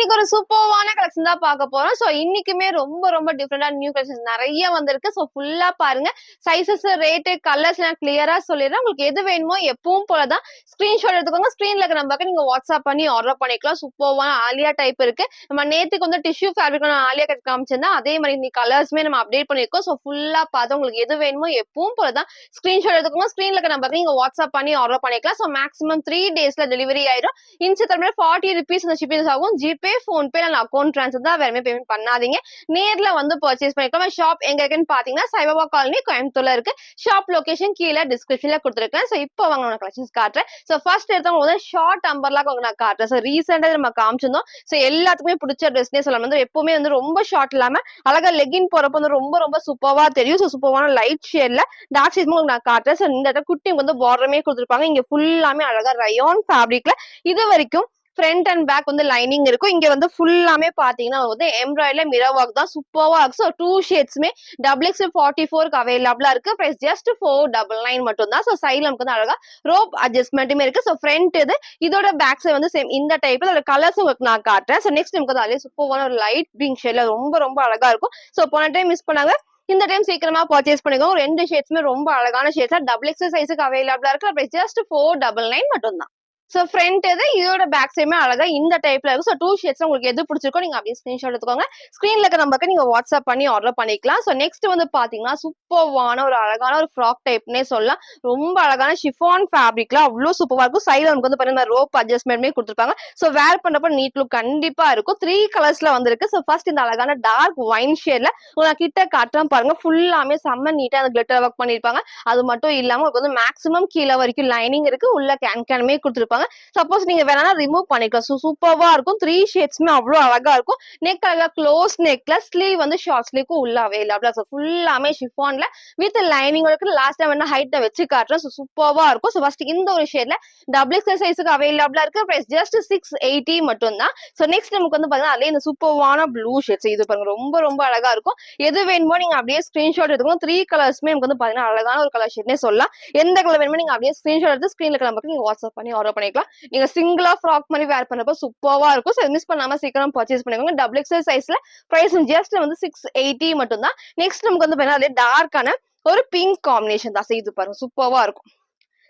இன்னைக்கு ஒரு சூப்பர்வான கலெக்ஷன் தான் பார்க்க போறோம். சோ இன்னைக்குமே ரொம்ப டிஃபரெண்டா நியூ கலெக்ஷன்ஸ் நெறைய வந்திருக்கு. சோ ஃபுல்லா பாருங்க. சைஸஸ், ரேட், கலர்ஸ் நான் கிளியரா சொல்லிடுறேன். உங்களுக்கு எது வேணுமோ எப்பவும் போல தான் ஸ்கிரீன்ஷாட் எடுத்துக்கோங்க. ஸ்கிரீன்ல இருக்கிற நம்பருக்கு நீங்க வாட்ஸ்அப் பண்ணி ஆர்டர் பண்ணிக்கலாம். சூப்பர்வான ஆலியா டைப் இருக்கு. நம்ம நேத்துக்கு வந்து டிஷ்யூ ஃபேப்ரிக் ஆலியா கட் காமிச்சிருந்தேன். அதே மாதிரி இன்னைக்கு கலர்ஸ்மே நம்ம அப்டேட் பண்ணிருக்கோம். சோ ஃபுல்லா பார்த்து உங்களுக்கு எது வேணுமோ எப்பவும் போல தான் ஸ்கிரீன்ஷாட் எடுத்துக்கோங்க. ஸ்கிரீன்ல இருக்கிற நம்பருக்கு நீங்க வாட்ஸ்அப் பண்ணி ஆர்டர் பண்ணிக்கலாம். சோ மேக்ஸிமம் 3 டேஸ்ல டெலிவரி ஆயிடும். இன்ச்சு தமிழ் 40 rupees அந்த ஷிப்பிங் ஆகும். ஜிபே, போன்பே இல்ல அக்கௌண்ட் ட்ரான்ஸ்ஃபர் தான், வேற பேமெண்ட் பண்ணாதீங்க. நேர்ல வந்து பர்ச்சேஸ் பண்ணிக்கலாம். ஷாப் எங்க இருக்குன்னு பாத்தீங்கன்னா சைபாபா காலனி கோயம்புத்தூர்ல இருக்கு. ஷாப் லொகேஷன் கீழே டிஸ்கிரிப்ஷன்ல கொடுத்துருக்கேன். சோ இப்போ வாங்க நான் கலெக்ஷன்ஸ் காட்டுறேன். சோ ஃபர்ஸ்ட் எடுத்தவங்க வந்து ஷார்ட் அம்பர்லா நான் காட்டுறேன். சோ ரீசெண்டா நம்ம காமிச்சிருந்தோம். சோ எல்லாத்துக்குமே பிடிச்ச ட்ரெஸ்னே சொல்லலாம். வந்து எப்பவுமே வந்து ரொம்ப ஷார்ட் இல்லாம அழகா லெகின் போறப்ப வந்து ரொம்ப சூப்பர்வா தெரியும். சோ சூப்பர்வான லைட் ஷேட்ல டார்க் ஷேட்ஸ் உங்களுக்கு நான் காட்டுறேன். சோ இந்த இடத்துல குட்டி வந்து பார்டருமே கொடுத்துருப்பாங்க. இங்க ஃபுல்லாமே அழகா ரயான் ஃபேப்ரிக்ல இது வரைக்கும் ஃப்ரண்ட் அண்ட் பேக் வந்து லைனிங் இருக்கும். இங்க வந்து ஃபுல்லாமே பாத்தீங்கன்னா வந்து எம்ப்ராய்டரி மிரர் ஒர்க் தான் சூப்பர்வா இருக்கு. ஸோ 2 ஷேட்ஸ்மே XXL 44க்கு அவைலபிளா இருக்கு. பிரைஸ் ஜஸ்ட் 499 மட்டும் தான். ஸோ சைட்ல நமக்கு வந்து அழகா ரோப் அட்ஜஸ்ட்மெண்ட்டுமே இருக்கு. ஸோ ஃப்ரண்ட் இது இதோட பேக் சைடு வந்து சேம் இந்த டைப்ல அதோட கலர்ஸ் உங்களுக்கு நான் காட்டுறேன். ஸோ நெக்ஸ்ட் நமக்கு வந்து அதே சூப்பர்வான ஒரு லைட் பிங்க் ஷேட்ல ரொம்ப அழகா இருக்கும். ஸோ போன டைம் மிஸ் பண்ணாங்க, இந்த டைம் சீக்கிரமா பர்ச்சேஸ் பண்ணிக்கோங்க. ரெண்டு ஷேட்ஸ்மே ரொம்ப அழகான ஷேட்ஸ் XXL சைஸுக்கு அவைலபிளா இருக்கு. பிரைஸ் ஜஸ்ட் 499 மட்டும் தான். சோ ஃப்ரண்ட் இது இதோட பேக் சைடுமே அழகா இந்த டைப்ல இருக்கும். சோ 2 ஷேட்ஸ் உங்களுக்கு எது பிடிச்சிருக்கோ நீங்க அப்படியே ஸ்கிரீன்ஷாட் எடுத்துக்கோங்க. ஸ்கிரீன்ல இருக்க நம்பருக்கு நீங்க வாட்ஸ்அப் பண்ணி ஆர்டர் பண்ணிக்கலாம். சோ நெக்ஸ்ட் வந்து பாத்தீங்கன்னா சூப்பர்வான ஒரு அழகான ஒரு ஃப்ராக் டைப்னே சொல்லலாம். ரொம்ப அழகான ஷிஃபான் ஃபேப்ரிக்ல அவ்வளவு சூப்பரா இருக்கும். சைடுல நமக்கு வந்து பாருங்க ரோப் அட்ஜஸ்ட்மெண்ட்மே கொடுத்துருப்பாங்க. சோ வேர் பண்றப்ப நீட் லுக் கண்டிப்பா இருக்கும். 3 கலர்ஸ்ல வந்திருக்கு. சோ ஃபர்ஸ்ட் இந்த அழகான டார்க் ஒயின் ஷேட்ல உங்களுக்கு கிட்ட காட்டுறேன் பாருங்க. ஃபுல்லாமே செம்ம நீட்டா அந்த கிளிட்டர் ஒர்க் பண்ணிருப்பாங்க. அது மட்டும் இல்லாம உங்களுக்கு வந்து மேக்ஸிமம் கீழே வரைக்கும் லைனிங் இருக்கு. உள்ள கேனுமே கொடுத்துருப்பாங்க. சப்போஸ் நீங்க வேணா ரிமூவ் பண்ணிக்கலாம். சூப்பர்வா இருக்கும். 3 ஷேட்ஸ்மே அவ்வளவு அழகா இருக்கும். நெக் அழகா க்ளோஸ் நெக்ல ஸ்லீவ் வந்து ஷார்ட் ஸ்லீவ்க்கு உள்ள அவைலபிளா இருக்கு. ஃபுல்லாமே ஷிஃபான்ல வித் லைனிங் இருக்கு. லாஸ்ட் டைம் என்ன ஹைட் வச்சு காட்டுறேன். சூப்பர்வா இருக்கும். ஃபர்ஸ்ட் இந்த ஒரு ஷேட்ல XXL சைஸுக்கு அவைலபிளா இருக்கு. பிரைஸ் ஜஸ்ட் 680 மட்டும் தான். சோ நெக்ஸ்ட் நமக்கு வந்து பாத்தீங்கன்னா அதே இந்த சூப்பர்வான ப்ளூ ஷேட்ஸ் இது பாருங்க ரொம்ப அழகா இருக்கும். எது வேணுமோ நீங்க அப்படியே ஸ்கிரீன்ஷாட் எடுத்துக்கணும். 3 கலர்ஸ்மே நமக்கு வந்து பாத்தீங்கன்னா அழகான ஒரு கலர் ஷேட்னே சொல்லலாம். எந்த கலர் வேணுமோ நீங்க அப்படியே ஸ்கிரீன்ஷாட் எடுத்து ஸ்கிரீன்ல இருக்க நம்பருக்கு நீங்க வாட்ஸ்அப் பண்ணி ஆர்டர் பண்ணிக்கலாம். நீங்க சிங்கிளா ஃப்ராக் மாதிரி வேர் பண்றப்ப சூப்பர்வா இருக்கும். சோ மிஸ் பண்ணாம சீக்கிரம் பர்ச்சேஸ் பண்ணிக்கோங்க. XXL சைஸ்ல பிரைஸ் ஜஸ்ட் வந்து 680 மட்டும் தான். நெக்ஸ்ட் நமக்கு வந்து பாத்தீங்கன்னா அதே டார்க்கான ஒரு பிங்க் காம்பினேஷன் தான். இது பாருங்க சூப்பர்வா இருக்கும்.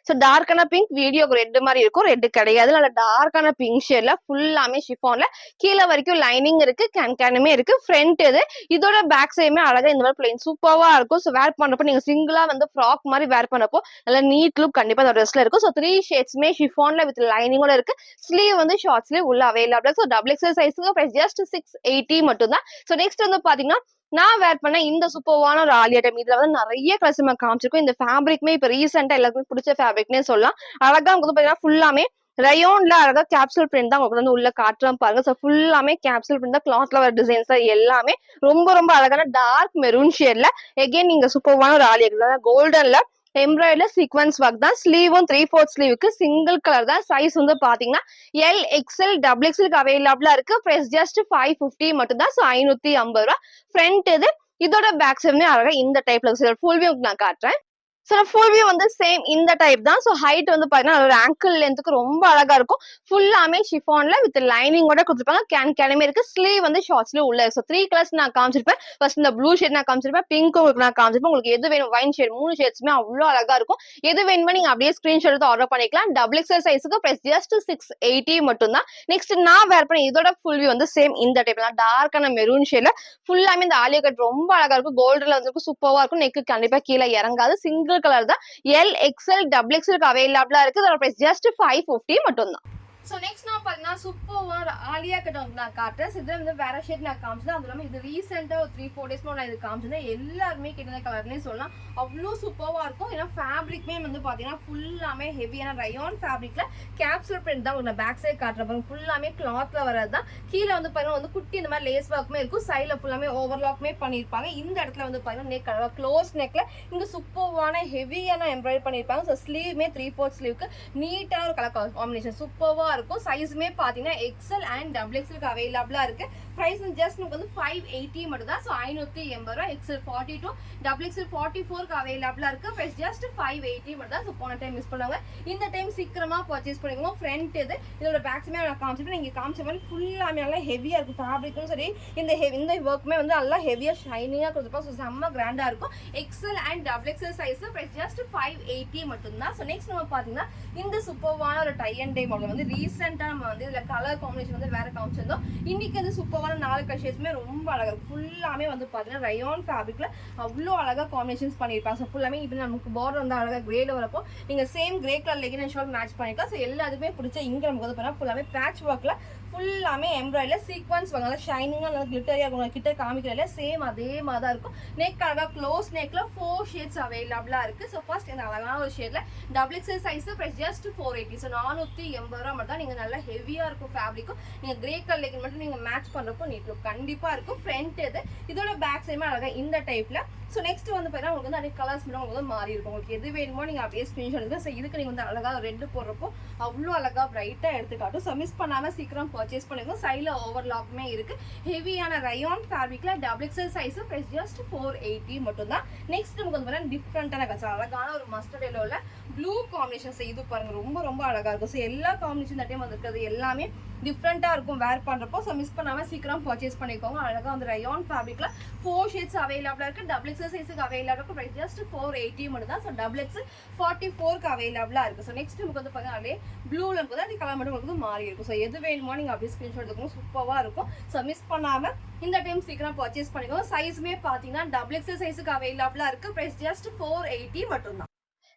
சோ டார்க்கான பிங்க் வீடியோக்கு ரெட் மாதிரி இருக்கும். ரெட் கிடையாது. நல்ல டார்க்கான பிங்க் ஷேட்ல ஃபுல்லாமே ஷிஃபான்ல கீழே வரைக்கும் லைனிங் இருக்கு. கேனுமே இருக்கு. ஃப்ரண்ட் இது இதோட பேக் சைடுமே அழகா இந்த மாதிரி பிளைன் சூப்பர்வா இருக்கும். சோ வேர் பண்றப்போ நீங்க சிங்கிளா வந்து ஃப்ராக் மாதிரி வேர் பண்ணப்போ நல்ல நீட் லுக் கண்டிப்பா அந்த ட்ரெஸ்ல இருக்கும். சோ 3 ஷேட்ஸ்மே ஷிஃபான்ல வித் லைனிங்கோட இருக்கு. ஸ்லீவ் வந்து ஷார்ட் ஸ்லீவ் உள்ள அவைலபிளா. சோ XXL சைஸுக்கு பிரைஸ் ஜஸ்ட் 680 மட்டும் தான். சோ நெக்ஸ்ட் வந்து பாத்தீங்கன்னா நான் வேர் பண்ண இந்த சூப்பர்வான ஒரு ஆலியா டைம். இதுல வந்து நிறைய கலர்ஸ் நம்ம காமிச்சிருக்கோம். இந்த ஃபேப்ரிக்மே இப்ப ரீசெண்டா எல்லாருக்குமே பிடிச்ச ஃபேப்ரிக்னே சொல்லலாம். அழகா உங்களுக்கு பாத்தீங்கன்னா ஃபுல்லாமே ரயோன்ல அழகா கேப்சூல் பிரிண்ட் தான் உங்களுக்கு வந்து உள்ள காட்டுறோம் பாருங்க. சோ ஃபுல்லாமே கேப்சூல் பிரிண்ட் தான். கிளாத்ல வர டிசைன்ஸ் எல்லாமே ரொம்ப அழகான டார்க் மெரூன் ஷேட்ல எகைன் நீங்க சூப்பர்வான ஒரு ஆலியா கோல்டன்ல எம்ப்ராய்டரி சீக்வன்ஸ் ஒர்க் தான். ஸ்லீவும் 3/4 ஸ்லீவுக்கு சிங்கிள் கலர் தான். சைஸ் வந்து பாத்தீங்கன்னா XXL XXL அவைலபிளா இருக்கு. பிரைஸ் ஜஸ்ட் 550 மட்டும் தான். சோ 550 ரூபாய். ஃப்ரண்ட் இது இதோட பேக் சைடுமே அழகா இந்த டைப்ல ஃபுல் வியூ நான் காட்டுறேன். சோ ஃபுல் வியூ வந்து சேம் இந்த டைப் தான். சோ ஹைட் வந்து பாத்தீங்கன்னா ஒரு ஆங்கிள் லென்த்துக்கு ரொம்ப அழகா இருக்கும். ஃபுல்லாமே ஷிஃபான்ல வித் லைனிங்கோட கொடுத்துருப்பாங்க. கேனுமே இருக்கு. ஸ்லீவ் வந்து ஷார்ட் ஸ்லீவ் உள்ள இருக்கு. 3 கலர்ஸ் நான் காமிச்சிருப்பேன். ஃபர்ஸ்ட் இந்த ப்ளூ ஷேட் நான் காமிச்சிருப்பேன். பிங்க் உங்களுக்கு நான் காமிச்சிருப்பேன். உங்களுக்கு எது வேணும் வைன் ஷேட் 3 ஷேட்ஸ்மே அவ்வளவு அழகா இருக்கும். எது வேணுமோ நீங்க அப்படியே ஸ்கிரீன்ஷாட் எடுத்து ஆர்டர் பண்ணிக்கலாம். XXL சைஸுக்கு பிரைஸ் ஜஸ்ட் 680 மட்டும் தான். நெக்ஸ்ட் நான் வேர் பண்ண இதோட ஃபுல் வியூ வந்து சேம் இந்த டைப்ல டார்க்கான மெரூன் ஷேட்ல ஃபுல்லாமே இந்த ஆலியா கட் ரொம்ப அழகா இருக்கும். கோல்டுல வந்து சூப்பர்வா இருக்கும். நெக்கு கண்டிப்பா கீழே இறங்காது. சிங்கிள் கலர் தான். XXL XXL அவைலபிளா இருக்கு. அதோட பிரைஸ் ஜஸ்ட் 550 மட்டும் தான். சோ நெக்ஸ்ட் நான் பாத்தீங்கன்னா சூப்பர்வா ஆலியா கட் நான் காட்டுறேன். இது வந்து வேற ஷேட் நான் காமிச்சேன். அது இல்லாம இது ரீசெண்டா ஒரு 3-4 டேஸ் நான் இது காமிச்சேன். எல்லாருமே கிட்ட கலர்னே சொல்லலாம். அவ்வளோ சூப்பர்வா இருக்கும். ஏன்னா ஃபேப்ரிக்மே வந்து பாத்தீங்கன்னா ஃபுல்லாமே ஹெவியான ரயான் ஃபேப்ரிக்ல கேப்சூல் பிரிண்ட் தான் உங்களுக்கு பேக் சைடு காட்டுற பாருங்க. ஃபுல்லாமே கிளாத்ல வரதுதான். கீழே வந்து பாருங்க வந்து குட்டி இந்த மாதிரி லேஸ் ஒர்க்குமே இருக்கும். சைட்ல ஃபுல்லாமே ஓவர்லாக்மே பண்ணிருப்பாங்க. இந்த இடத்துல வந்து பாத்தீங்கன்னா நெக் க்ளோஸ் நெக்ல இங்க சூப்பர்வான ஹெவியான எம்ப்ராய்டரி பண்ணிருப்பாங்க. ஸோ ஸ்லீவ்மே 3/4 ஸ்லீவ்க்கு நீட்டான ஒரு கலர் காம்பினேஷன் சூப்பர்வா இருக்கும். சைஸுமே பாத்தீங்கன்னா எக்ஸ்எல் அண்ட் டபுள் எக்ஸ்எலுக்கு அவைலபிளா இருக்கு. பிரைஸ் ஜஸ்ட் நமக்கு வந்து 580 மட்டும் தான். ஸோ 580 ரூபா. எக்ஸ்எல் 42 டபுள் எக்ஸ்எல் 44க்கு அவைலபிளா இருக்கு. பிரைஸ் ஜஸ்ட் 580 மட்டும் தான். ஸோ போன டைம் மிஸ் பண்ணுவாங்க, இந்த டைம் சீக்கிரமா பர்ச்சேஸ் பண்ணிக்கோங்க. ஃப்ரண்ட் இது இதோட பேக்ஸுமே நான் காமிச்சிட்டு நீங்க காமிச்ச மாதிரி ஃபுல்லாமே நல்லா ஹெவியா இருக்கும். ஃபேப்ரிக்கும் சரி இந்த ஒர்க்குமே வந்து நல்லா ஹெவியா ஷைனிங்கா கொடுத்துருப்போம். ஸோ செம்ம கிராண்டா இருக்கும். XL and double XL size price just 580 மட்டும் தான். ஸோ நெக்ஸ்ட் நம்ம பாத்தீங்கன்னா இந்த சூப்பர்வான ஒரு டை அண்ட் டை மாடல் வந்து ரீசெண்டா நம்ம வந்து இதுல கலர் காம்பினேஷன் வந்து வேற காமிச்சிருந்தோம். இன்னைக்கு வந்து சூப்பர்வான 4 கலர்ஸுமே ரொம்ப அழகா இருக்கும். ஃபுல்லாமே வந்து பாத்தீங்கன்னா ரயான் ஃபேப்ரிக்ல அவ்வளோ அழகா காம்பினேஷன்ஸ் பண்ணிருப்பாங்க. ஸோ ஃபுல்லாமே இப்போ நமக்கு பார்டர் வந்து அழகா கிரேல வரப்போ நீங்க same grey colour legging and short match பண்ணிக்கலாம். ஸோ எல்லாத்துக்குமே பிடிச்ச இங்க நமக்கு வந்து பார்த்தா ஃபுல்லாமே பேட்ச் ஒர்க்ல ஃபுல்லாமே எம்ப்ராய்டரியில சீக்வன்ஸ் நல்லா ஷைனிங்கா நல்லா கிளிட்டரியா இருக்கும். கிட்ட காமிக்கிறதுல சேம் அதே மாதிரி தான் இருக்கும். நெக் அழகா க்ளோஸ் நெக்ல 4 ஷேட்ஸ் அவைலபிளா இருக்கு. ஸோ ஃபர்ஸ்ட் இந்த அழகான ஒரு ஷேட்ல double XL size price just 480. So 480 ரூபா மட்டும் தான். நீங்க நல்லா ஹெவியா இருக்கும் ஃபேப்ரிக்கும். நீங்க கிரே கலர் லெகின் மட்டும் நீங்க மேட்ச் பண்றப்போ நீட் லுக் கண்டிப்பா இருக்கும். ஃப்ரண்ட் இது இதோட பேக் சைடுமே அழகா இந்த டைப்ல. ஸோ நெக்ஸ்ட் வந்து பார்த்தீங்கன்னா உங்களுக்கு வந்து நிறைய கலர்ஸ் மட்டும் உங்களுக்கு வந்து மாறி இருக்கும். உங்களுக்கு எது வேணுமோ நீங்கள் அப்படியே ஸ்க்ரீன்ஷாட் எடுத்து. ஸோ இதுக்கு நீங்கள் வந்து அழகாக ரெட் போடுறப்போ அவ்வளோ அழகாக பிரைட்டாக எடுத்துக்காட்டும். ஸோ மிஸ் பண்ணாமல் சீக்கிரம் பர்ச்சேஸ் பண்ணுங்க. சைடில் ஓவர்லாக்குமே இருக்குது. ஹெவியான ரயான் ஃபேப்ரிக்கில் double XL size price just 480 மட்டும் தான். நெக்ஸ்ட் நமக்கு வந்து பார்த்தீங்கன்னா டிஃப்ரெண்ட்டான கலர்ஸ் அழகான ஒரு மஸ்டர்ட் எல்லோவில் ப்ளூ காம்பினேஷன்ஸ். இது பாருங்கள் ரொம்ப ரொம்ப அழகாக இருக்கும். ஸோ எல்லா காம்பினேஷன் இந்த டைம் வந்துருக்குது எல்லாமே டிஃப்ரெண்ட்டாக இருக்கும் வேர் பண்ணுறப்போ. ஸோ மிஸ் பண்ணாமல் சீக்கிரம் பர்ச்சேஸ் பண்ணிக்கோங்க. அழகாக வந்து ரயான் ஃபேப்ரிக்கில் 4 ஷேட்ஸ் அவைலபிளாக இருக்குது. டபுள் எக்ஸ்எல் சைஸுக்கு அவைலபிளாக இருக்குது. ப்ரைஸ் ஜஸ்ட் 480 மட்டும் தான். ஸோ டபுள் எக்ஸ்எல் 44க்கு அவைலபிளாக இருக்குது. ஸோ நெக்ஸ்ட் நமக்கு வந்து பார்த்தீங்கன்னா அப்படியே ப்ளூவில் இருக்குது. அப்படி கலர் மட்டும் உங்களுக்கு மாறி இருக்கும். ஸோ எது வேணுமோ நீங்கள் அப்படியே ஸ்க்ரீன்ஷாட் எடுத்துக்கணும். சூப்பராக இருக்கும். ஸோ மிஸ் பண்ணாமல் இந்த டைம் சீக்கிரம் பர்ச்சேஸ் பண்ணிக்கோங்க. சைஸுமே பார்த்தீங்கன்னா டபுள் எக்ஸ்எல் சைஸுக்கு அவைலபிளாக இருக்குது. ப்ரைஸ் ஜஸ்ட் 480 மட்டும் தான்.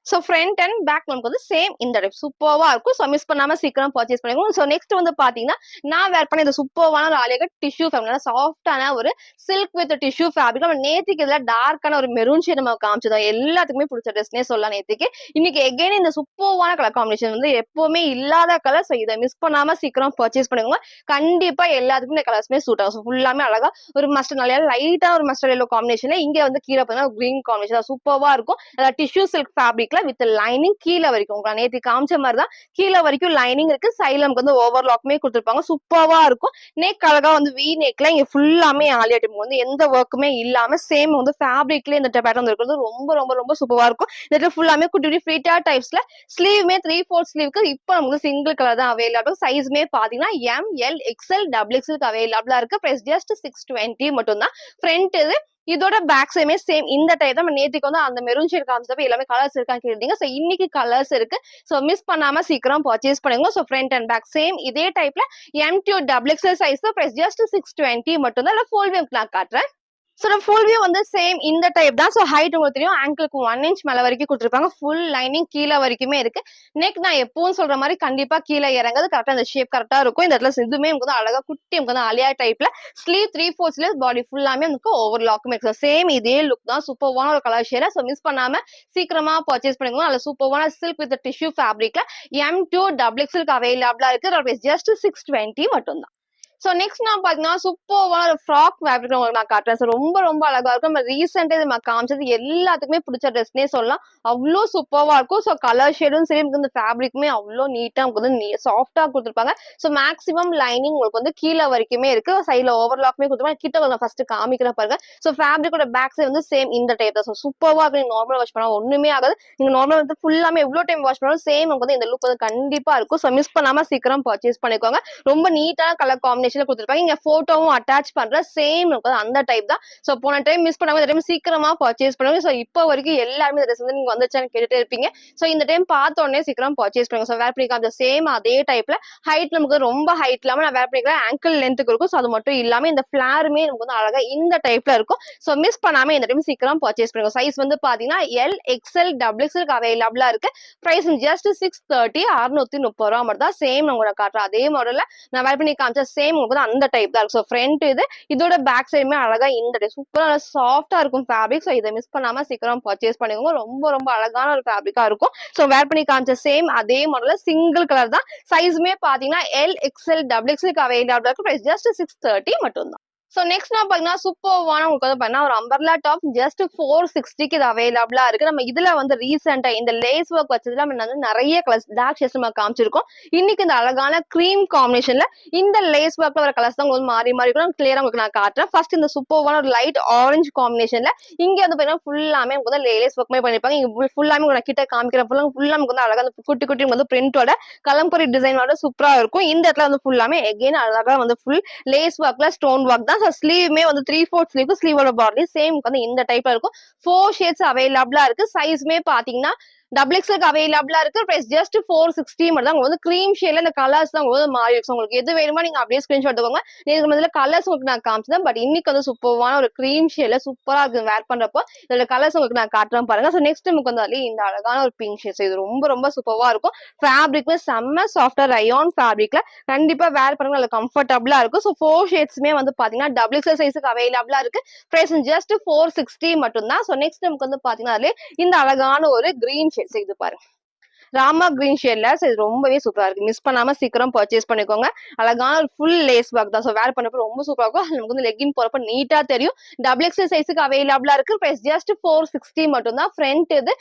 ஸோ ஃப்ரண்ட் அண்ட் பேக் நமக்கு வந்து சேம் இந்த டைப் சூப்பராக இருக்கும். ஸோ மிஸ் பண்ணாமல் சீக்கிரம் பர்ச்சேஸ் பண்ணிக்கோங்க. ஸோ நெக்ஸ்ட் வந்து பார்த்தீங்கன்னா நான் வேர் பண்ண இந்த சூப்பரான ஒரு ஆலியா டிஷ்யூ ஃபேப்ரிக் சாஃப்டான ஒரு சில்க் வித் டிஷ்யூ ஃபேப்ரிக். நம்ம நேற்றுக்கு இதில் டார்க்கான ஒரு மெரூன் ஷேட் நம்ம காமிச்சதோம். எல்லாத்துக்குமே பிடிச்ச ட்ரெஸ்னே சொல்லலாம். நேற்றுக்கு இன்னைக்கு எகைன் இந்த சூப்பரான கலர் காம்பினேஷன் வந்து எப்பவுமே இல்லாத கலர். ஸோ இதை மிஸ் பண்ணாமல் சீக்கிரம் பர்ச்சேஸ் பண்ணிக்கோங்க. கண்டிப்பாக எல்லாத்துக்குமே இந்த கலர்ஸ்மே சூட் ஆகும். ஸோ ஃபுல்லாமே அழகா ஒரு மஸ்டர்ட் நல்லா லைட்டான ஒரு மஸ்டர்ட் எல்லோ காம்பினேஷன். இங்கே வந்து கீழே பார்த்தீங்கன்னா கிரீன் காம்பினேஷன் சூப்பராக இருக்கும். அதாவது tissue silk fabric with lining கீழே வரைக்கும் உங்களுக்கு நேற்று காமிச்ச மாதிரி தான் கீழே வரைக்கும் லைனிங் இருக்கு. சைடுல நமக்கு வந்து ஓவர்லாக்குமே கொடுத்துருப்பாங்க. சூப்பரா இருக்கும். நெக் அழகா வந்து வி நெக்ல இங்க ஃபுல்லாமே ஆலியா டைப் வந்து எந்த ஒர்க்குமே இல்லாம சேம் வந்து ஃபேப்ரிக்ல இந்த பேட்டர்ன் இருக்கிறது ரொம்ப ரொம்ப ரொம்ப சூப்பரா இருக்கும். இந்த ஃபுல்லாமே குட்டி குட்டி ஃப்ரீட்டா டைப்ஸ்ல ஸ்லீவ்மே 3/4 ஸ்லீவ்க்கு இப்போ நமக்கு சிங்கிள் கலர் தான் அவைலபிள். சைஸ்மே பாத்தீங்கன்னா ML XL டபுள் எக்ஸ்எல் அவைலபிளா இருக்கு. பிரைஸ் ஜஸ்ட் 620 மட்டும் தான். ஃப்ரண்ட் இது இதோட பேக் சைடுமே சேம் இந்த டைப் தான். நேற்றுக்கு வந்து அந்த மெரூன் ஷேட் காமிச்சப்ப எல்லாமே கலர்ஸ் இருக்கான்னு கேட்டீங்க. ஸோ இன்னைக்கு கலர்ஸ் இருக்கு. ஸோ மிஸ் பண்ணாம சீக்கிரம் பர்ச்சேஸ் பண்ணுங்க. So front and back same இதே டைப்ல M2 double XL size price just 620 மட்டும் தான். இல்லை ஃபுல் வியூ நான் காட்டுறேன். ஸோ ஃபுல் வியூ வந்து சேம் இந்த டைப் தான். ஸோ ஹைட் உங்களுக்கு தெரியும் ஆங்கிளுக்கு 1 inch மேல வரைக்கும் கொடுத்துருப்பாங்க. ஃபுல் லைனிங் கீழே வரைக்குமே இருக்கு. நெக் நான் எப்பவும் சொல்ற மாதிரி கண்டிப்பா கீழே இறங்குது கரெக்டா அந்த ஷேப் கரெக்டா இருக்கும். இந்த இடத்துல இதுவுமே உங்களுக்கு வந்து அழகா குட்டி உங்களுக்கு வந்து அலியா டைப்ல ஸ்லீவ் 3/4 ஸ்லீவ் பாடி ஃபுல்லாமே உங்களுக்கு ஓவர் லாக்குமே இருக்கு. சேம் இதே லுக் தான். சூப்பரான ஒரு கலர் ஷேர். ஸோ மிஸ் பண்ணாம சீக்கிரமா பர்ச்சேஸ் பண்ணிக்கோங்க. அதில் சூப்பரான சில்க் வித் டிஷ்யூ ஃபேப்ரிக்ல M2 டபுள் எக்ஸ்எல் அவைலபிளா இருக்கு. ஜஸ்ட் 620 மட்டும் தான். ஸோ நெக்ஸ்ட் நான் பார்த்தீங்கன்னா சூப்பரான ஒரு ஃப்ராக் ஃபேப்ரிக் உங்களுக்கு நான் காட்டுறேன். ஸோ ரொம்ப ரொம்ப அழகா இருக்கும். நம்ம ரீசெண்டாக இது காமிச்சது எல்லாத்துக்குமே பிடிச்ச ட்ரெஸ்னே சொல்லலாம். அவ்வளோ சூப்பராக இருக்கும். ஸோ கலர் ஷேடும் சரி இந்த ஃபேப்ரிக்குமே அவ்வளோ நீட்டாக உங்களுக்கு வந்து சாஃப்டாக கொடுத்துருப்பாங்க. ஸோ மேக்ஸிமம் லைனிங் உங்களுக்கு வந்து கீழே வரைக்குமே இருக்கு. சைடில் ஓவர்லாக்குமே கொடுத்துருப்பாங்க. கிட்ட நான் ஃபர்ஸ்ட் காமிக்கிறேன் பாருங்க. ஸோ ஃபேப்ரிக்கோட பேக் சைடு வந்து சேம் இந்த டைப் தான். ஸோ சூப்பராக இருக்கு. நீங்கள் நார்மலாக வாஷ் பண்ணால் ஒன்றுமே ஆகாது. நீங்கள் நார்மலாக வந்து ஃபுல்லாமே எவ்வளோ டைம் வாஷ் பண்ணாலும் சேம் உங்களுக்கு வந்து இந்த லுக் வந்து கண்டிப்பாக இருக்கும். ஸோ மிஸ் பண்ணாமல் சீக்கிரம் பர்ச்சேஸ் பண்ணிக்கோங்க. ரொம்ப நீட்டான கலர் காம்பினேஷன்ல கொடுத்துருப்பாங்க. இங்க போட்டோவும் அட்டாச் பண்ற சேம் அந்த டைப் தான். சோ போன டைம் மிஸ் பண்ணாம இந்த டைம் சீக்கிரமா பர்ச்சேஸ் பண்ணுங்க. சோ இப்போ வரைக்கும் எல்லாருமே இந்த ட்ரெஸ் வந்து நீங்க வந்துச்சான்னு கேட்டுட்டே இருப்பீங்க. சோ இந்த டைம் பார்த்த உடனே சீக்கிரம் பர்ச்சேஸ் பண்ணுங்க. சோ வேர் பண்ணி காமிச்ச சேம் அதே டைப்ல ஹைட் நமக்கு ரொம்ப ஹைட் இல்லாம நான் வேர் பண்ணிக்கிறேன் ஆங்கிள் லென்த்துக்கு இருக்கும். சோ அது மட்டும் இல்லாம இந்த ஃபிளாருமே நமக்கு வந்து அழகா இந்த டைப்ல இருக்கும். சோ மிஸ் பண்ணாம இந்த டைம் சீக்கிரம் பர்ச்சேஸ் பண்ணுங்க. சைஸ் வந்து பாத்தீங்கன்னா LXL டபுள் எக்ஸ்எல் அவைலபிளா இருக்கு. பிரைஸ் ஜஸ்ட் 630 630 ரூபா மட்டும் தான். சேம் உங்களுக்கு காட்டுறேன் அதே மாடல்ல நான் வேர் பண்ணி காமிச்ச சேம் உங்களுக்கு அந்த டைப் தான் இருக்கும். ஸோ ஃப்ரண்ட் இது இதோட பேக் சைடுமே அழகா இந்த டைப் சூப்பரா சாஃப்டா இருக்கும் ஃபேப்ரிக். ஸோ இதை மிஸ் பண்ணாம சீக்கிரம் பர்ச்சேஸ் பண்ணிக்கோங்க. ரொம்ப ரொம்ப அழகான ஒரு ஃபேப்ரிக்கா இருக்கும். ஸோ வேர் பண்ணி காமிச்ச சேம் அதே மாடல்ல சிங்கிள் கலர் தான். சைஸுமே பாத்தீங்கன்னா LXL டபுள் எக்ஸ்எல் அவைலபிளா இருக்கு. பிரைஸ் ஜஸ்ட் 630 மட்டும் தான். சோ நெக்ஸ்ட் நான் பாத்தீங்கன்னா சூப்பர்வான உங்களுக்கு வந்து பாத்தீங்கன்னா ஒரு அம்பர்லா டாப் ஜஸ்ட் 460க்கு இது அவைலபிளா இருக்கு. நம்ம இதுல வந்து ரீசெண்டா இந்த லேஸ் ஒர்க் வச்சதுல நம்ம வந்து நிறைய கலர்ஸ் டார்க் ஷேட்ஸ் நம்ம காமிச்சிருக்கோம். இன்னைக்கு இந்த அழகான கிரீம் காம்பினேஷன்ல இந்த லேஸ் ஒர்க்ல வர கலர்ஸ் தான் உங்களுக்கு மாறி மாறி இருக்கும். கிளியரா உங்களுக்கு நான் காட்டுறேன். ஃபர்ஸ்ட் இந்த சூப்பர்வான ஒரு லைட் ஆரஞ்சு காம்பினேஷன்ல இங்க வந்து பாத்தீங்கன்னா ஃபுல்லாமே உங்களுக்கு வந்து லேஸ் ஒர்க் மாதிரி பண்ணிருப்பாங்க. இங்க ஃபுல்லாமே உங்களுக்கு கிட்ட காமிக்கிற ஃபுல்லா நமக்கு வந்து அழகா குட்டி குட்டி வந்து பிரிண்டோட கலம்பரி டிசைனோட சூப்பரா இருக்கும். இந்த இடத்துல வந்து ஃபுல்லாமே எகைன் அழகா வந்து ஃபுல் லேஸ் ஒர்க்ல ஸ்டோன் ஒர்க் தான். ஸ்லீவுமே வந்து 3/4 ஸ்லீவ் ஸ்லீவோட பார்டர் சேம் வந்து இந்த டைப்ல இருக்கும். 4 ஷேட்ஸ் அவைலபிளா இருக்கு. சைஸ்மே பாத்தீங்கன்னா டபுள் எக்ஸ்எல் அவைலபிளா இருக்கு. பிரைஸ் ஜஸ்ட் 460 மட்டும் தான். உங்களுக்கு கிரீம் ஷேட்ல இந்த கலர்ஸ் தான் உங்களுக்கு மாறி இருக்கு. உங்களுக்கு எது வேணுமோ நீங்க அப்படியே ஸ்கிரீன்ஷாட் எடுத்துக்கோங்க. நீங்க முதல்ல கலர்ஸ் உங்களுக்கு நான் காமிச்சேன். பட் இன்னைக்கு வந்து சூப்பரான ஒரு கிரீம் ஷேட்ல சூப்பரா இருக்கு வேர் பண்றப்போ. இதோட கலர்ஸ் உங்களுக்கு நான் காட்டுறேன் பாருங்க. சோ நெக்ஸ்ட் நமக்கு வந்து இந்த அழகான ஒரு பிங்க் ஷேட். இது ரொம்ப ரொம்ப சூப்பரா இருக்கும். ஃபேப்ரிக்ல செம்ம சாஃப்டா ரயான் ஃபேப்ரிக்ல கண்டிப்பா வேர் பண்ணுங்க நல்ல கம்ஃபர்டபுளா இருக்கும். சோ 4 ஷேட்ஸ்மே வந்து பாத்தீங்கன்னா டபுள் எக்ஸ்எல் சைஸுக்கு அவைலபிளா இருக்கு. பிரைஸ் ஜஸ்ட் 460 மட்டும் தான். சோ நெக்ஸ்ட் நமக்கு வந்து பாத்தீங்கன்னா இந்த அழகான ஒரு கிரீன் ஷேட் இது பாருங்க. ராமா கிரீன் ஷேட்ல இது ரொம்பவே சூப்பரா இருக்கு. மிஸ் பண்ணாம சீக்கிரம் பர்ச்சேஸ் பண்ணிக்கோங்க. அழகான ஃபுல் லேஸ் ஒர்க் தான். சோ வேர் பண்ணப்ப ரொம்ப சூப்பரா இருக்கும். நமக்கு வந்து லெக்கின் போறப்ப நீட்டா தெரியும். டபுள் எக்ஸ்எல் சைஸுக்கு அவைலபிளா இருக்கு. பிரைஸ் ஜஸ்ட் 460 மட்டும் தான். ஃப்ரண்ட்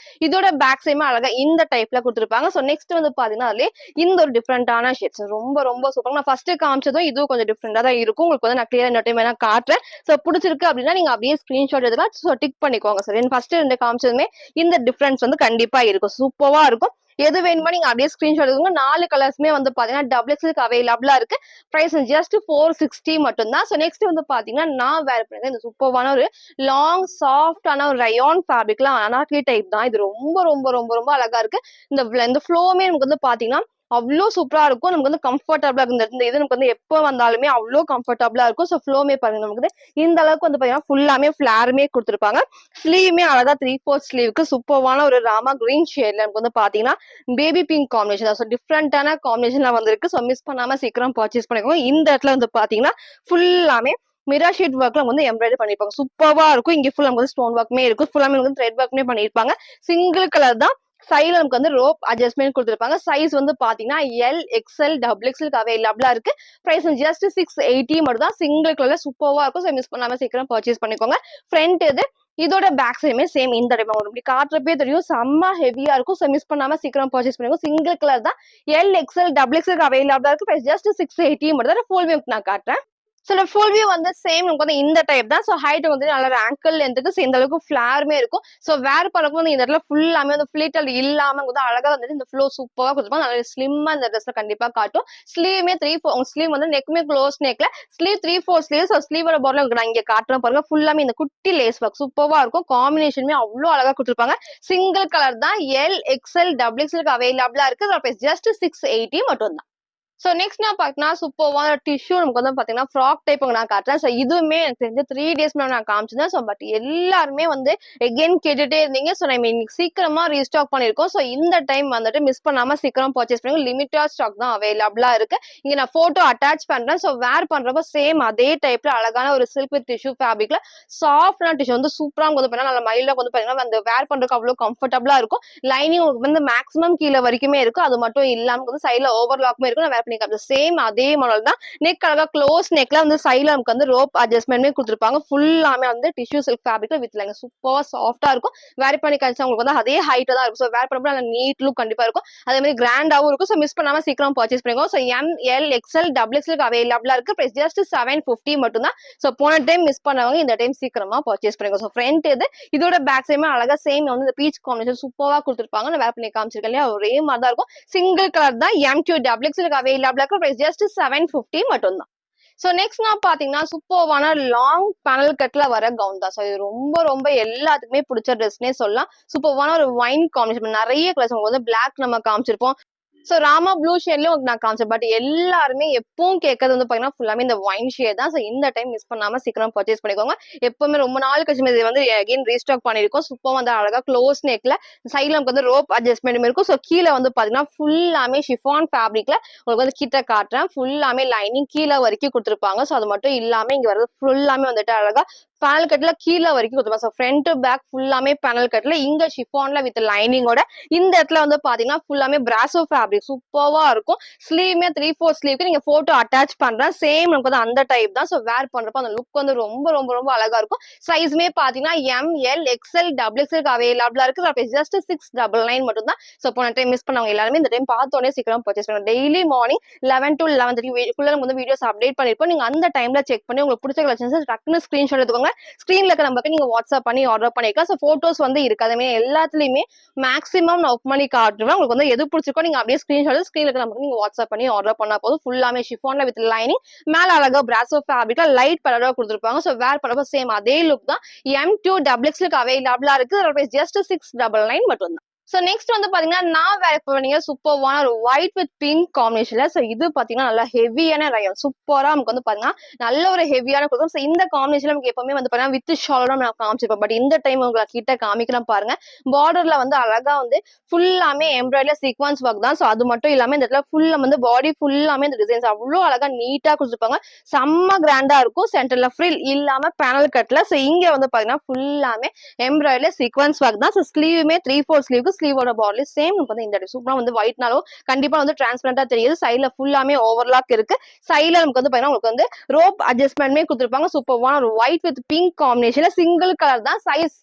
இதோட பேக் சைடுமே அழகா இந்த டைப்ல கொடுத்துருப்பாங்க. சோ நெக்ஸ்ட் வந்து பாத்தீங்கன்னா இந்த ஒரு டிஃப்ரெண்டான ஷேட்ஸ் ரொம்ப ரொம்ப சூப்பர். நான் ஃபர்ஸ்ட் காமிச்சதும் இதுவும் கொஞ்சம் டிஃப்ரெண்டா தான் இருக்கும். உங்களுக்கு வந்து நான் கிளியரா இந்த டைம் வேணா காட்டுறேன். சோ பிடிச்சிருக்கு அப்படின்னா நீங்க அப்படியே ஸ்கிரீன்ஷாட் எடுக்கலாம். சோ டிக் பண்ணிக்கோங்க சார். ஃபர்ஸ்ட் ரெண்டு காமிச்சதுமே இந்த டிஃபரன்ஸ் வந்து கண்டிப்பா இருக்கும். சூப்பரா இருக்கும். எது வேணுமோ நீங்க அப்படியே ஸ்கிரீன்ஷாட் எடுத்துங்க. 4 கலர்ஸ்மே வந்து பாத்தீங்கன்னா டபுள் எக்ஸ்எல் அவைலபிளா இருக்கு. பிரைஸ் ஜஸ்ட் 460 மட்டும் தான். சோ நெக்ஸ்ட் வந்து பாத்தீங்கன்னா நான் வேர் பண்ணது இந்த சூப்பரான ஒரு லாங் சாஃப்டான ஒரு ரயான் ஃபேப்ரிக்ல அனார்கலி டைப் தான். இது ரொம்ப ரொம்ப ரொம்ப ரொம்ப அழகா இருக்கு. இந்த ஃப்ளோமே நமக்கு வந்து பாத்தீங்கன்னா அவ்வளோ சூப்பரா இருக்கும். நமக்கு வந்து கம்ஃபர்டபுளா இருக்கும். இந்த இது நமக்கு வந்து எப்போ வந்தாலுமே அவ்வளோ கம்ஃபர்டபுளா இருக்கும். சோ ஃப்ளோமே பாருங்க நமக்கு இந்த அளவுக்கு வந்து பாத்தீங்கன்னா ஃபுல்லாமே ஃபிளாருமே கொடுத்துருப்பாங்க. ஸ்லீவுமே அழகா 3/4 ஸ்லீவுக்கு சூப்பரான ஒரு ராமா கிரீன் ஷேட்ல நமக்கு வந்து பாத்தீங்கன்னா பேபி பிங்க் காம்பினேஷன் தான். ஸோ டிஃப்ரெண்டான காம்பினேஷன்ல வந்திருக்கு. ஸோ மிஸ் பண்ணாம சீக்கிரம் பர்ச்சேஸ் பண்ணிக்கோங்க. இந்த இடத்துல வந்து பாத்தீங்கன்னா ஃபுல்லாமே மிரா ஷீட் ஒர்க்ல வந்து எம்ப்ராய்டரி பண்ணிருப்பாங்க. சூப்பரா இருக்கும். இங்க ஃபுல்லா வந்து ஸ்டோன் ஒர்க்மே இருக்கும். ஃபுல்லாமே வந்து த்ரெட் ஒர்க்மே பண்ணிருப்பாங்க. சிங்கிள் கலர் தான். சைடுல நமக்கு வந்து ரோப் அட்ஜஸ்ட்மெண்ட் கொடுத்துருப்பாங்க. சைஸ் வந்து பாத்தீங்கன்னா எல் எக்ஸ்எல் டபுள் எக்ஸ்எல் அவைலபிளா இருக்கு. பிரைஸ் ஜஸ்ட் 680 மட்டும் தான். சிங்கிள் கலர்ல சூப்பரா இருக்கும். ஸோ மிஸ் பண்ணாம சீக்கிரம் பர்ச்சேஸ் பண்ணிக்கோங்க. ஃப்ரண்ட் இதோட பேக் சைடுமே சேம் இந்த டைப் இப்படி காட்டுறப்பே தெரியும். செம்ம ஹெவியா இருக்கும். ஸோ மிஸ் பண்ணாம சீக்கிரம் பர்ச்சேஸ் பண்ணிக்கோங்க. சிங்கிள் கலர் தான். எல் எக்ஸ்எல் டபுள் எக்ஸ்எல் அவைலபிளா இருக்கு. பிரைஸ் ஜஸ்ட் 680 மட்டும் தான். ஃபுல் வியூ நான் காட்டுறேன். ஸோ ஃபுல் வியூ வந்து சேம் நமக்கு வந்து இந்த டைப் தான். ஸோ ஹைட் வந்து நல்ல ஒரு ஆங்கிள் லென்த்துக்கு இந்த அளவுக்கு ஃபிளாருமே இருக்கும். ஸோ வேர் பண்ணப்போ வந்து இந்த இடத்துல ஃபுல்லாமே வந்து ஃபிளிட்டல் இல்லாம வந்து அழகா வந்துட்டு இந்த ஃப்ளோ சூப்பரா கொடுத்துருப்பாங்க. நல்ல ஸ்லிம்மா இந்த ட்ரெஸ்ல கண்டிப்பா காட்டும். ஸ்லீவுமே 3/4 ஸ்லீவ் வந்து நெக்குமே க்ளோஸ் நெக்ல ஸ்லீவ் 3/4 ஸ்லீவ். ஸோ ஸ்லீவோட பார்டர் நான் இங்க காட்டுறேன் பாருங்க. ஃபுல்லாமே இந்த குட்டி லேஸ் ஒர்க் சூப்பரா இருக்கும். காம்பினேஷனுமே அவ்வளோ அழகா கொடுத்துருப்பாங்க. சிங்கிள் கலர் தான். எல் எக்ஸ்எல் டபுள் எக்ஸ்எல் அவைலபிளா இருக்கு. ஜஸ்ட் 680 மட்டும் தான். சோ நெக்ஸ்ட் நான் பாத்தீங்கன்னா சூப்பர்வான டிஷ்யூ நமக்கு வந்து பாத்தீங்கன்னா ஃப்ராக் டைப் நான் காட்டுறேன். சோ இதுவுமே எனக்கு தெரிஞ்ச 3 டேஸ் நான் காமிச்சிருந்தேன். சோ பட் எல்லாருமே வந்து எகெயின் கேட்டுட்டே இருந்தீங்க. சோ நம்ம இன்னைக்கு சீக்கிரமா ரீஸ்டாக் பண்ணிருக்கோம். சோ இந்த டைம் வந்துட்டு மிஸ் பண்ணாம சீக்கிரம் பர்ச்சேஸ் பண்ணுங்க. லிமிட்டட் ஸ்டாக் தான் அவைலபிளா இருக்கு. இங்க நான் போட்டோ அட்டாச் பண்றேன். சோ வேர் பண்றப்ப சேம் அதே டைப்ல அழகான ஒரு சில்க் வித் டிஷ்யூ ஃபேப்ரிக்ல சாஃப்டான டிஷ்யூ வந்து சூப்பரா வந்து பாத்தீங்கன்னா நல்ல மைல்டா வந்து பாத்தீங்கன்னா அந்த வேர் பண்றதுக்கு அவ்வளவு கம்ஃபர்டபுளா இருக்கும். லைனிங் வந்து மேக்ஸிமம் கீழே வரைக்குமே இருக்கும். அது மட்டும் இல்லாம வந்து சைட்ல ஓவர்லாக்குமே இருக்கும். வேர் பண்ணி சேம் அதே மாடல் தான். நெக் அழகா க்ளோஸ் நெக்ல வந்து சைட்ல நமக்கு வந்து ரோப் அட்ஜஸ்ட்மெண்ட்மே கொடுத்துருப்பாங்க. ஃபுல்லாமே வந்து டிஷ்யூ சில்க் ஃபேப்ரிக்ல வித் லைங்க சூப்பரா சாஃப்டா இருக்கும். வேர் பண்ணி கழிச்சா உங்களுக்கு வந்து அதே ஹைட்டா தான் இருக்கும். ஸோ வேர் பண்ணப்போ நல்ல நீட் லுக் கண்டிப்பா இருக்கும். அதே மாதிரி கிராண்டாவும் இருக்கும். ஸோ மிஸ் பண்ணாம சீக்கிரம் பர்ச்சேஸ் பண்ணிக்கோங்க. So M L XL double XL அவைலபிளா இருக்கு. பிரைஸ் ஜஸ்ட் 750 மட்டும் தான். ஸோ போன டைம் மிஸ் பண்ணவங்க இந்த டைம் சீக்கிரமா பர்ச்சேஸ் பண்ணிக்கோங்க. ஸோ ஃப்ரண்ட் இதோட பேக் சைடுமே அழகா சேம் வந்து இந்த பீச் காம்பினேஷன் சூப்பரா கொடுத்துருப்பாங்க. நான் வேர் பண்ணி காமிச்சிருக்கேன் இல்லையா ஒரே மாதிரி தான் இருக்கும். சிங்கிள் கலர் தான். M2 டபுள் எக்ஸ்எல் அவைலபிளா இருக்கு. பிரைஸ் ஜஸ்ட் 750 மட்டும் தான். சோ நெக்ஸ்ட் நான் பாத்தீங்கன்னா சூப்பர்வான லாங் பேனல் கட்ல வர கவுன் தான். சோ இது ரொம்ப ரொம்ப எல்லாத்துக்குமே பிடிச்ச ட்ரெஸ்னே சொல்லலாம். சூப்பர்வான ஒரு வைன் காம்பினேஷன் நிறைய கலர்ஸ் வந்து பிளாக் நம்ம காமிச்சிருப்போம். சோ ராமா ப்ளூ ஷேட்லயும் நான் காமிச்சேன். பட் எல்லாருமே எப்பவும் கேட்கறது வந்து பாத்தீங்கன்னா ஃபுல்லாமே இந்த ஒயின் ஷேட் தான். சோ இந்த டைம் மிஸ் பண்ணாம சீக்கிரம் பர்ச்சேஸ் பண்ணிக்கோங்க. எப்பவுமே ரொம்ப நாள் கழிச்சு இது வந்து அகைன் ரீஸ்டாக் பண்ணிருக்கோம். சூப்பர் வந்து அழகா க்ளோஸ் நெக்ல சைட்ல நமக்கு வந்து ரோப் அட்ஜஸ்ட்மெண்ட் இருக்கும். சோ கீழே வந்து பாத்தீங்கன்னா ஃபுல்லாமே ஷிஃபான் ஃபேப்ரிக்ல உங்களுக்கு வந்து கிட்ட காட்டுறேன். ஃபுல்லாமே லைனிங் கீழே வரைக்கும் கொடுத்துருப்பாங்க. சோ அது மட்டும் இல்லாம இங்க வர்றது ஃபுல்லாமே வந்துட்டு அழகா பேனல் கட்ல கீழே வரைக்கும் கொடுத்துருப்பாங்க. ஸோ ஃப்ரண்ட் பேக் ஃபுல்லாமே பேனல் கட்ல இங்க ஷிஃபான்ல வித் லைனிங்கோட இந்த இடத்துல வந்து பாத்தீங்கன்னா ஃபுல்லாமே பிராசோ ஃபேப்ரிக் சூப்பர்வா இருக்கும். ஸ்லீவ்மே 3/4 ஸ்லீவ்க்கு நீங்க போட்டோ அட்டாச் பண்றேன். சேம் நமக்கு வந்து அந்த டைப் தான். ஸோ வேர் பண்றப்ப அந்த லுக் வந்து ரொம்ப ரொம்ப ரொம்ப அழகா இருக்கும். சைஸ்மே பாத்தீங்கன்னா ML XL XXL அவைலபிளா இருக்கு. ஜஸ்ட் 699 மட்டும் தான். ஸோ போன டைம் மிஸ் பண்ணவங்க எல்லாருமே இந்த டைம் பார்த்தோன்னே சீக்கிரம் பர்ச்சேஸ் பண்ணுங்க. டெய்லி மார்னிங் 11 to 11:30 வந்து வீடியோஸ் அப்டேட் பண்ணிருப்போம். நீங்க அந்த டைம்ல செக் பண்ணி உங்களுக்கு பிடிச்ச கலெக்ஷன்ஸ் டக்குன்னு ஸ்கிரீன்ஷாட் எடுத்துக்கோங்க. ஸ்கிரீன்ல இருக்க நம்பருக்கு நீங்க வாட்ஸ்அப் பண்ணி ஆர்டர் பண்ணிக்கலாம். ஸோ போட்டோஸ் வந்து இருக்காதுமே எல்லாத்துலயுமே மேக்ஸிமம் நான் ஒர்க் பண்ணி காட்டுவேன். உங்களுக்கு வந்து எது பிடிச்சிருக்கோ நீங்க அப்படியே ஸ்கிரீன்ஷாட் ஸ்கிரீன்ல இருக்க நம்பருக்கு நீங்க வாட்ஸ்அப் பண்ணி ஆர்டர் பண்ணா போதும். ஃபுல்லாமே ஷிஃபான்ல வித் லைனிங் மேல அழகா பிராசோ ஃபேப்ரிக்ல லைட் கலரா கொடுத்துருப்பாங்க. ஸோ வேர் பண்ணப்போ சேம் அதே லுக் தான். M2 XXL அவைலபிளா இருக்கு. ஜஸ்ட் 699 மட்டும் தான். சோ நெக்ஸ்ட் வந்து பாத்தீங்கன்னா நான் வேர் பண்ணீங்க சூப்பர்வான ஒரு ஒயிட் வித் பிங்க் காம்பினேஷன்ல. சோ இது பாத்தீங்கன்னா நல்லா ஹெவியான ரயம் சூப்பரா நமக்கு வந்து பாத்தீங்கன்னா நல்ல ஒரு ஹெவியான கொடுக்கும். சோ இந்த காம்பினேஷன் நமக்கு எப்பவுமே வந்து பாத்தீங்கன்னா வித் ஷாலோட நான் காமிச்சிருப்பேன். பட் இந்த டைம் உங்களுக்கு கிட்ட காமிக்கிறேன் பாருங்க. பார்டர்ல வந்து அழகா வந்து ஃபுல்லாமே எம்ப்ராய்டரி சீக்வன்ஸ் ஒர்க் தான். சோ அது மட்டும் இல்லாம இந்த இடத்துல ஃபுல்லா வந்து பாடி ஃபுல்லாமே இந்த டிசைன்ஸ் அவ்வளவு அழகா நீட்டா கொடுத்துருப்பாங்க. செம்ம கிராண்டா இருக்கும். சென்டர்ல ஃப்ரில் இல்லாம பேனல் கட்ல. சோ இங்க வந்து பாத்தீங்கன்னா ஃபுல்லாமே எம்ப்ராய்டரி சீக்வன்ஸ் ஒர்க் தான். சோ ஸ்லீவுமே 3/4 ஸ்லீவுக்கு ஸ்லீவோட பார்டர்ல சேம் வந்து இந்த சூப்பரா வந்து ஒயிட்னாலும் கண்டிப்பா வந்து டிரான்ஸ்பரண்டா தெரியுது. சைடுல ஃபுல்லாமே ஓவர்லாக் இருக்கு. சைடுல நமக்கு வந்து பாத்தீங்கன்னா உங்களுக்கு வந்து ரோப் அட்ஜஸ்ட்மெண்ட்மே கொடுத்துருப்பாங்க. சூப்பர்வான ஒரு ஒயிட் வித் பிங்க் காம்பினேஷன்ல சிங்கிள் கலர் தான். சைஸ்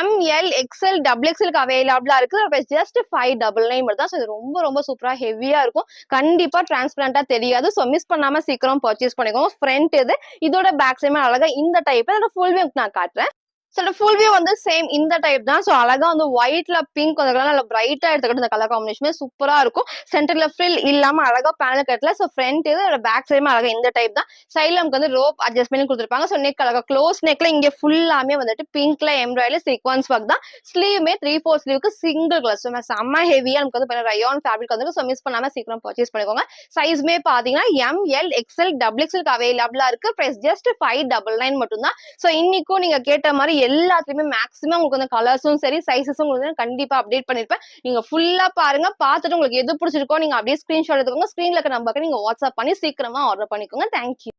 ML XL XXL அவைலபிளா இருக்கு. ஜஸ்ட் 599 மட்டும் தான். ஸோ இது ரொம்ப ரொம்ப சூப்பரா ஹெவியா இருக்கும். கண்டிப்பா டிரான்ஸ்பரண்டா தெரியாது. ஸோ மிஸ் பண்ணாம சீக்கிரம் பர்ச்சேஸ் பண்ணிக்கோங்க. ஃப்ரண்ட் இது இதோட பேக் சைடுமே அழகா இந்த டைப் ஃபுல் வியூ நான் காட்டுறேன். ஸோ ஃபுல் வியூ வந்து சேம் இந்த டைப் தான். ஸோ அழகா வந்து ஒயிட்ல பிங்க் வந்து நல்லா பிரைட்டா எடுத்துக்கிட்டு இந்த கலர் காம்பினேஷனே சூப்பரா இருக்கும். சென்டர்ல ஃபில் இல்லாம அழகா பேனல் கட்ல. ஸோ ஃப்ரண்ட் இது பேக் சைடுமே அழகா இந்த டைப் தான். சைட்ல நமக்கு வந்து ரோப் அட்ஜஸ்ட்மெண்ட் கொடுத்துருப்பாங்க. ஸோ நெக் அழகா க்ளோஸ் நெக்ல இங்க ஃபுல்லாமே வந்துட்டு பிங்க்ல எம்ப்ராய்டரி சீக்வன்ஸ் ஒர்க் தான். ஸ்லீவ்மே 3/4 ஸ்லீவுக்கு சிங்கிள் கலர். ஸோ செம்ம ஹெவியா நமக்கு வந்து ரயான் ஃபேப்ரிக் வந்து ஸோ மிஸ் பண்ணாம சீக்கிரம் பர்ச்சேஸ் பண்ணிக்கோங்க. சைஸ்மே பாத்தீங்கன்னா ML XL XXL அவைலபிளா இருக்கு. பிரைஸ் ஜஸ்ட் 599 மட்டும் தான். ஸோ இன்னைக்கும் நீங்க கேட்ட மாதிரி எல்லாத்துலயுமே மேக்ஸிமம் உங்களுக்கு வந்து கலர்ஸும் சரி சைஸஸும் உங்களுக்கு கண்டிப்பா அப்டேட் பண்ணிருப்பேன். நீங்க ஃபுல்லா பாருங்க. பார்த்துட்டு உங்களுக்கு எது பிடிச்சிருக்கோ நீங்க அப்படியே ஸ்கிரீன்ஷாட் எடுத்துக்கோங்க. ஸ்கிரீன்ல இருக்க நம்பருக்கு நீங்க வாட்ஸ்அப் பண்ணி சீக்கிரமா ஆர்டர் பண்ணிக்கோங்க. தேங்க்யூ.